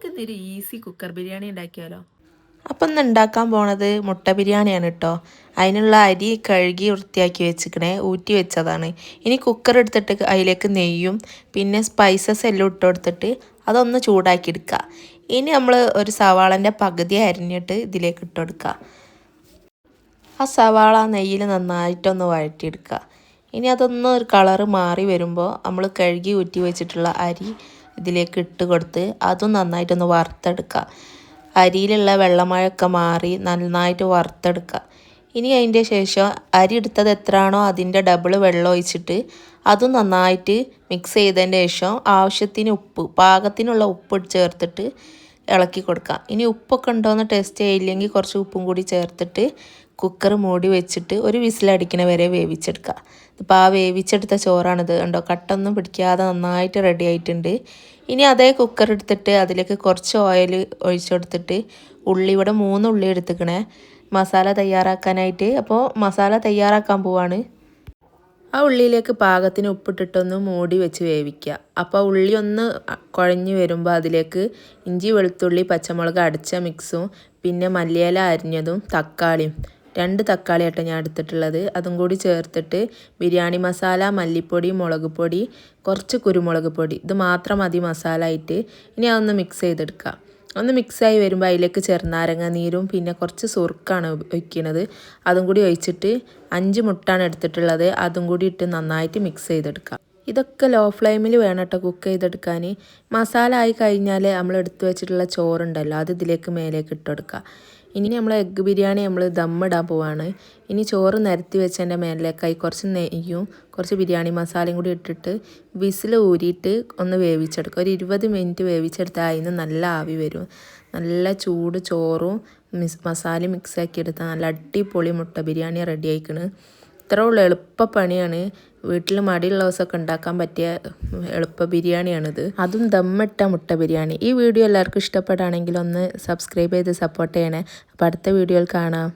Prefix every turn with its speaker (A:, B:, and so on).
A: നമുക്കിതൊരു easy cooker biryani ഉണ്ടാക്കിയാലോ?
B: അപ്പം ഇന്ന് ഉണ്ടാക്കാൻ പോണത് മുട്ട ബിരിയാണിയാണ് കേട്ടോ. അതിനുള്ള അരി കഴുകി വൃത്തിയാക്കി വെച്ചിക്കണേ, ഊറ്റി വെച്ചതാണ്. ഇനി കുക്കർ എടുത്തിട്ട് അതിലേക്ക് നെയ്യും പിന്നെ സ്പൈസസ് എല്ലാം ഇട്ട് കൊടുത്തിട്ട് അതൊന്ന് ചൂടാക്കി എടുക്കുക. ഇനി നമ്മൾ ഒരു സവാളൻ്റെ പകുതി അരിഞ്ഞിട്ട് ഇതിലേക്ക് ഇട്ട് കൊടുക്കുക. ആ സവാള നെയ്യിൽ നന്നായിട്ടൊന്ന് വഴറ്റിയെടുക്കുക. ഇനി അതൊന്ന് ഒരു കളറ് മാറി വരുമ്പോൾ നമ്മൾ കഴുകി ഊറ്റി വെച്ചിട്ടുള്ള അരി ഇതിലേക്ക് ഇട്ട് കൊടുത്ത് അതും നന്നായിട്ടൊന്ന് വറുത്തെടുക്കുക. അരിയിലുള്ള വെള്ളമയമൊക്കെ മാറി നന്നായിട്ട് വറുത്തെടുക്കുക. ഇനി അതിൻ്റെ ശേഷം അരി എടുത്തത് എത്രയാണോ അതിൻ്റെ ഡബിൾ വെള്ളം ഒഴിച്ചിട്ട് അതും നന്നായിട്ട് മിക്സ് ചെയ്തതിൻ്റെ ശേഷം ആവശ്യത്തിന് ഉപ്പ്, പാകത്തിനുള്ള ഉപ്പ് ചേർത്തിട്ട് ഇളക്കി കൊടുക്കുക. ഇനി ഉപ്പൊക്കെ ഉണ്ടോയെന്ന് ടെസ്റ്റ് ചെയ്യില്ലെങ്കിൽ കുറച്ച് ഉപ്പും കൂടി ചേർത്തിട്ട് കുക്കർ മൂടി വെച്ചിട്ട് ഒരു വിസിലടിക്കണ വരെ വേവിച്ചെടുക്കുക. ഇപ്പോൾ ആ വേവിച്ചെടുത്ത ചോറാണിത്. കണ്ടോ, കട്ടൊന്നും പിടിക്കാതെ നന്നായിട്ട് റെഡി ആയിട്ടുണ്ട്. ഇനി അതേ കുക്കർ എടുത്തിട്ട് അതിലേക്ക് കുറച്ച് ഓയിൽ ഒഴിച്ചു കൊടുത്തിട്ട് ഇവിടെ 3 ഉള്ളി എടുത്തിക്കണേ മസാല തയ്യാറാക്കാനായിട്ട്. അപ്പോൾ മസാല തയ്യാറാക്കാൻ പോവാണ്. ആ ഉള്ളിയിലേക്ക് പാകത്തിന് ഉപ്പിട്ടിട്ടൊന്ന് മൂടി വെച്ച് വേവിക്കുക. അപ്പോൾ ഉള്ളി ഒന്ന് കുഴഞ്ഞ് വരുമ്പോൾ അതിലേക്ക് ഇഞ്ചി വെളുത്തുള്ളി പച്ചമുളക് അടച്ച മിക്സും പിന്നെ മല്ലിയില അരിഞ്ഞതും തക്കാളിയും 2 തക്കാളിയാട്ടോ ഞാൻ എടുത്തിട്ടുള്ളത്, അതും കൂടി ചേർത്തിട്ട് ബിരിയാണി മസാല, മല്ലിപ്പൊടി, മുളക് പൊടി, കുറച്ച് കുരുമുളക് പൊടി, ഇത് മാത്രം മതി മസാല ആയിട്ട്. ഇനി അതൊന്ന് മിക്സ് ചെയ്തെടുക്കുക. ഒന്ന് മിക്സായി വരുമ്പോൾ അതിലേക്ക് ചെറുനാരങ്ങ നീരും പിന്നെ കുറച്ച് സുർക്കാണ് ഒഴിക്കുന്നത്, അതും കൂടി ഒഴിച്ചിട്ട് 5 മുട്ടാണ് എടുത്തിട്ടുള്ളത്, അതും കൂടി ഇട്ട് നന്നായിട്ട് മിക്സ് ചെയ്തെടുക്കുക. ഇതൊക്കെ ലോ ഫ്ലെയിമിൽ വേണം കേട്ടോ കുക്ക് ചെയ്തെടുക്കാൻ. മസാല ആയി കഴിഞ്ഞാൽ നമ്മൾ എടുത്തു വെച്ചിട്ടുള്ള ചോറുണ്ടല്ലോ അത് ഇതിലേക്ക് മേലേക്ക് ഇട്ട് കൊടുക്കുക. ഇനി നമ്മൾ എഗ്ഗ് ബിരിയാണി നമ്മൾ ദമ്മിടാൻ പോവാണ്. ഇനി ചോറ് നിരത്തി വെച്ചതിൻ്റെ മേലിലേക്കായി കുറച്ച് നെയ്യും കുറച്ച് ബിരിയാണി മസാലയും കൂടി ഇട്ടിട്ട് വിസിൽ ഊരിയിട്ട് ഒന്ന് വേവിച്ചെടുക്കുക. ഒരു 20 മിനിറ്റ് വേവിച്ചെടുത്താൽ അതിന് നല്ല ആവി വരും. നല്ല ചൂട് ചോറും മസാലയും മിക്സാക്കി എടുത്താൽ നല്ല അടിപൊളി മുട്ട ബിരിയാണി റെഡി ആയിക്കണ്. ഇത്ര ഉള്ള എളുപ്പ പണിയാണ്. വീട്ടിൽ മടിയുള്ള ദിവസമൊക്കെ ഉണ്ടാക്കാൻ പറ്റിയ എളുപ്പ ബിരിയാണിയാണിത്, അതും ദമ്മിട്ട മുട്ട ബിരിയാണി. ഈ വീഡിയോ എല്ലാവർക്കും ഇഷ്ടപ്പെടുകയാണെങ്കിൽ ഒന്ന് സബ്സ്ക്രൈബ് ചെയ്ത് സപ്പോർട്ട് ചെയ്യണേ. അപ്പോൾ അടുത്ത വീഡിയോയിൽ കാണാം.